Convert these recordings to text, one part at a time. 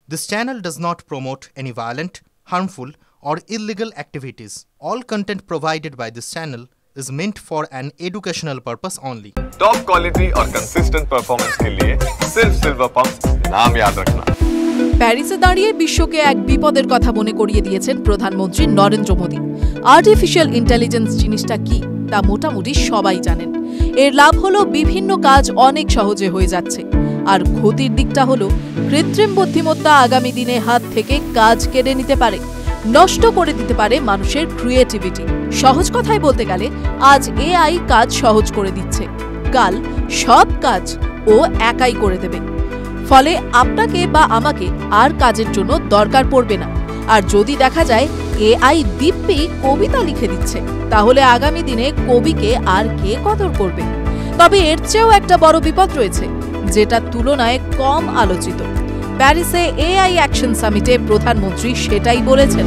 This channel does not promote any violent, harmful, or illegal activities. All content provided by this channel is meant for an educational purpose only. Top quality और consistent performance के लिए सिर्फ silver pump नाम याद रखना। প্যারিসে দাঁড়িয়ে বিশ্বকে এক বিপদের কথা মনে করিয়ে দিয়েছেন প্রধানমন্ত্রী নরেন্দ্র মোদী। আর্টিফিশিয়াল ইন্টেলিজেন্স জিনিসটা কি তা মোটামুটি সবাই জানেন। এর লাভ হলো বিভিন্ন কাজ অনেক সহজে হয়ে যাচ্ছে, আর ক্ষতির দিকটা হলো কৃত্রিম বুদ্ধিমত্তা আগামী দিনে হাত থেকে কাজ কেড়ে নিতে পারে, নষ্ট করে দিতে পারে মানুষের ক্রিয়েটিভিটি। সহজ কথায় বলতে গেলে আজ এআই কাজ সহজ করে দিচ্ছে, কাল সব কাজ ও একাই করে দেবে। ফলে আপনাকে বা আমাকে আর কাজের জন্য দরকার পড়বে না। আর যদি দেখা যায় এআই দিব্যি কবিতা লিখে দিচ্ছে, তাহলে আগামী দিনে কবিকে আর কে কদর করবে? তবে এর চেয়েও একটা বড় বিপদ রয়েছে, যেটা তুলনায় কম আলোচিত। প্যারিসে এআই অ্যাকশন সামিটে প্রধানমন্ত্রী সেটাই বলেছেন।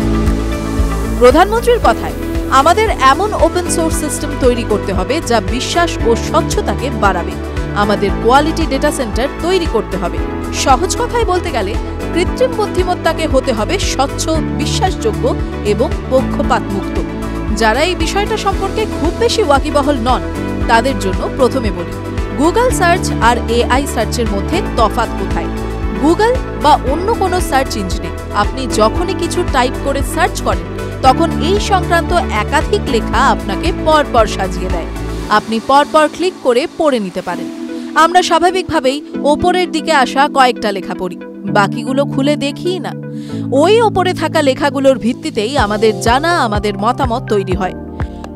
প্রধানমন্ত্রীর কথায়, আমাদের এমন ওপেন সোর্স সিস্টেম তৈরি করতে হবে যা বিশ্বাস ও স্বচ্ছতাকে বাড়াবে। আমাদের কোয়ালিটি ডেটা সেন্টার তৈরি করতে হবে। সহজ কথায় বলতে গেলে কৃত্রিম বুদ্ধিমত্তাকে হতে হবে স্বচ্ছ, বিশ্বাসযোগ্য এবং পক্ষপাতমুক্ত। যারা এই বিষয়টা সম্পর্কে খুব বেশি ওয়াকিবহল নন, তাদের জন্য প্রথমে বলি, গুগল সার্চ আর এআই সার্চের মধ্যে তফাৎ কোথায়? গুগল বা অন্য কোনো সার্চ ইঞ্জিনে আপনি যখনই কিছু টাইপ করে সার্চ করেন, তখন এই সংক্রান্ত একাধিক লেখা আপনাকে পরপর সাজিয়ে দেয়। আপনি পরপর ক্লিক করে পড়ে নিতে পারেন। আমরা স্বাভাবিকভাবেই ওপরের দিকে আসা কয়েকটা লেখা পড়ি, বাকিগুলো খুলে দেখিই না। ওই ওপরে থাকা লেখাগুলোর ভিত্তিতেই আমাদের জানা, আমাদের মতামত তৈরি হয়।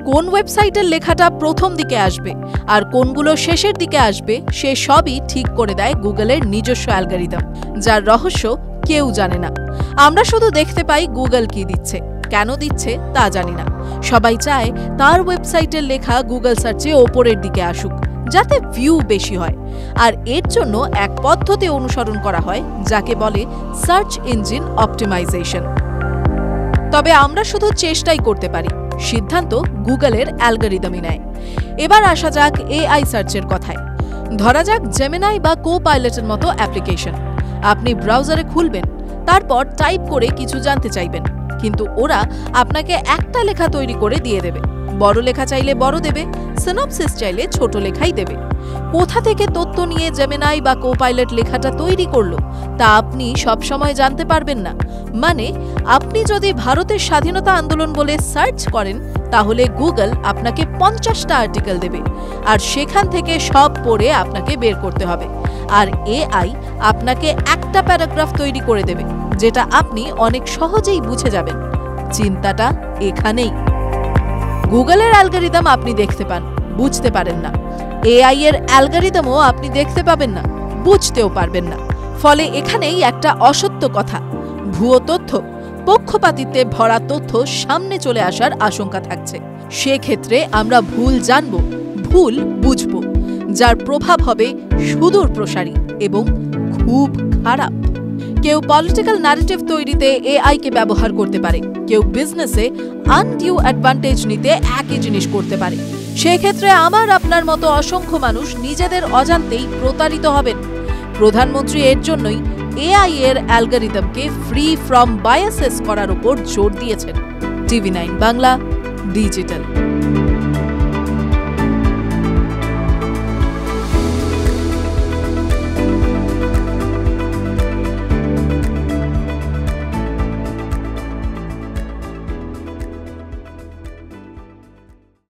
কোন ওয়েবসাইটের লেখাটা প্রথম দিকে আসবে আর কোনগুলো শেষের দিকে আসবে, সে সবই ঠিক করে দেয় গুগলের নিজস্ব অ্যালগরিদম, যার রহস্য কেউ জানে না। আমরা শুধু দেখতে পাই গুগল কি দিচ্ছে, কেন দিচ্ছে তা জানি না। সবাই চায় তার ওয়েবসাইটের লেখা গুগল সার্চে ওপরের দিকে আসুক, যাতে ভিউ বেশি হয়। আর এর জন্য এক পদ্ধতি অনুসরণ করা হয়, যাকে বলে সার্চ ইঞ্জিন অপটিমাইজেশন। তবে আমরা শুধু চেষ্টাই করতে পারি, সিদ্ধান্ত গুগলের অ্যালগরিদমই নেয়। এবার আসা যাক এআই সার্চের কথায়। ধরা যাক জেমিনাই বা কো-পাইলটের মতো অ্যাপ্লিকেশন। আপনি ব্রাউজারে খুলবেন, তারপর টাইপ করে কিছু জানতে চাইবেন, কিন্তু ওরা আপনাকে একটা লেখা তৈরি করে দিয়ে দেবে। বড় লেখা চাইলে বড় দেবে, সিনপসিস চাইলে ছোট লেখাই দেবে। কোথা থেকে তথ্য নিয়ে জেমিনাই বা কো-পাইলট লেখাটা তৈরি করলো তা আপনি সবসময় জানতে পারবেন না। মানে, আপনি যদি ভারতের স্বাধীনতা আন্দোলন বলে সার্চ করেন, তাহলে গুগল আপনাকে 50টা আর্টিকেল দেবে, আর সেখান থেকে সব পড়ে আপনাকে বের করতে হবে। আর এআই আপনাকে একটা প্যারাগ্রাফ তৈরি করে দেবে, যেটা আপনি অনেক সহজেই বুঝে যাবেন। চিন্তাটা এখানেই। গুগলের অ্যালগরিদম আপনি দেখতে পান, বুঝতে পারেন না। এআই এর অ্যালগরিদমও আপনি দেখতে পাবেন না, বুঝতেও পারবেন না। ফলে এখানেই একটা অসত্য কথা, ভুয়ো তথ্য, পক্ষপাতিত্বে ভরা তথ্য সামনে চলে আসার আশঙ্কা থাকছে। সেক্ষেত্রে আমরা ভুল জানব, ভুল বুঝব, যার প্রভাব হবে সুদূর প্রসারী এবং খুব খারাপ। কেউ পলিটিক্যাল ন্যারেটিভ তৈরিতে এআইকে ব্যবহার করতে পারে, কেউ বিজনেসে আনডিউ অ্যাডভান্টেজ নিতে একই জিনিস করতে পারে। সেক্ষেত্রে আমার আপনার মতো অসংখ্য মানুষ নিজেদের অজান্তেই প্রতারিত হবেন। প্রধানমন্ত্রী এর জন্যই এআই এর অ্যালগরিদমকে ফ্রি ফ্রম বায়াসেস করার উপর জোর দিয়েছেন। টিভি9 বাংলা, ডিজিটাল।